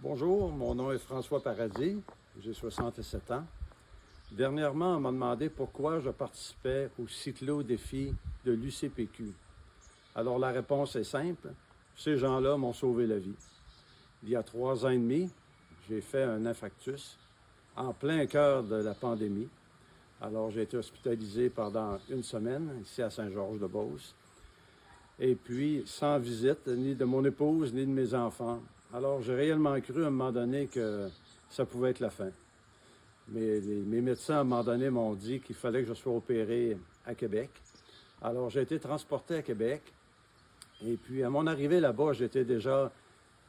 Bonjour, mon nom est François Paradis, j'ai 67 ans. Dernièrement, on m'a demandé pourquoi je participais au cyclo-défi de l'UCPQ. Alors la réponse est simple, ces gens-là m'ont sauvé la vie. Il y a 3 ans et demi, j'ai fait un infarctus en plein cœur de la pandémie. Alors j'ai été hospitalisé pendant 1 semaine ici à Saint-Georges-de-Beauce. Et puis, sans visite, ni de mon épouse, ni de mes enfants. Alors, j'ai réellement cru à un moment donné que ça pouvait être la fin. Mais mes médecins, à un moment donné, m'ont dit qu'il fallait que je sois opéré à Québec. Alors, j'ai été transporté à Québec. Et puis, à mon arrivée là-bas, j'étais déjà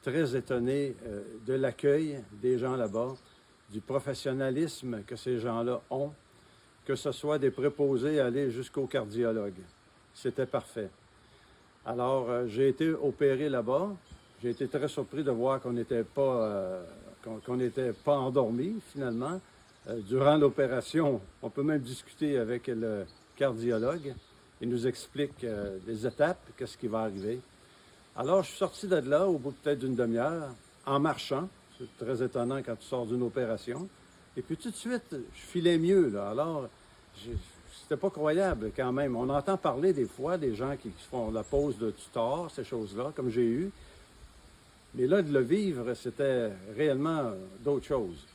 très étonné de l'accueil des gens là-bas, du professionnalisme que ces gens-là ont, que ce soit des préposés à aller jusqu'au cardiologue. C'était parfait. Alors, j'ai été opéré là-bas. J'ai été très surpris de voir qu'on n'était pas endormi, finalement. Durant l'opération, on peut même discuter avec le cardiologue. Il nous explique les étapes, qu'est-ce qui va arriver. Alors, je suis sorti de là au bout peut-être d'une demi-heure, en marchant. C'est très étonnant quand tu sors d'une opération. Et puis tout de suite, je filais mieux, là. Alors, c'était pas croyable quand même. On entend parler des fois des gens qui font la pose de tutor, ces choses-là, comme j'ai eu. Mais là, de le vivre, c'était réellement d'autres choses.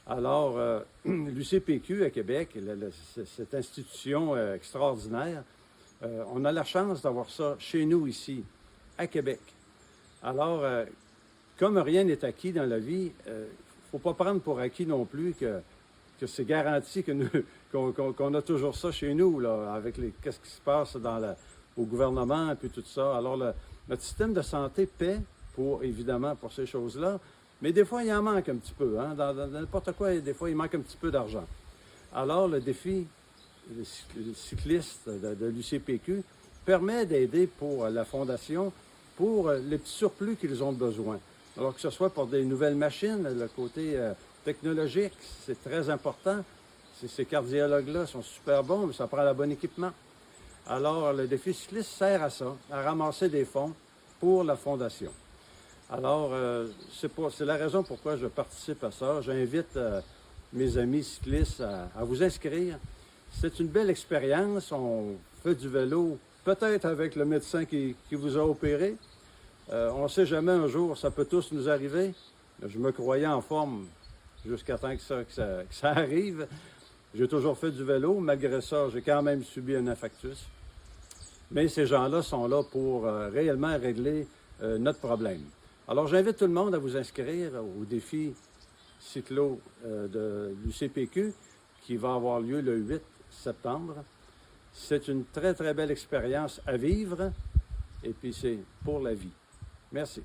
Alors, l'UCPQ à Québec, cette institution extraordinaire, on a la chance d'avoir ça chez nous ici, à Québec. Alors, comme rien n'est acquis dans la vie, il ne faut pas prendre pour acquis non plus que c'est garanti qu'on a toujours ça chez nous, là, avec qu'est-ce qui se passe au gouvernement et puis tout ça. Alors, notre système de santé paie évidemment pour ces choses-là, mais des fois, il en manque un petit peu. Hein? Dans n'importe quoi, des fois, il manque un petit peu d'argent. Alors, le défi, le cycliste de l'UCPQ permet d'aider pour la Fondation pour les petits surplus qu'ils ont besoin. Alors que ce soit pour des nouvelles machines, le côté technologique, c'est très important. Ces cardiologues-là sont super bons, mais ça prend le bon équipement. Alors, le défi cycliste sert à ça, à ramasser des fonds pour la Fondation. Alors, c'est la raison pourquoi je participe à ça. J'invite mes amis cyclistes à vous inscrire. C'est une belle expérience. On fait du vélo, peut-être avec le médecin qui vous a opéré. On ne sait jamais un jour, ça peut tous nous arriver. Je me croyais en forme jusqu'à temps que ça arrive. J'ai toujours fait du vélo. Malgré ça, j'ai quand même subi un infarctus. Mais ces gens-là sont là pour réellement régler notre problème. Alors, j'invite tout le monde à vous inscrire au défi cyclo de l'UCPQ qui va avoir lieu le 8 septembre. C'est une très, très belle expérience à vivre et puis c'est pour la vie. Merci.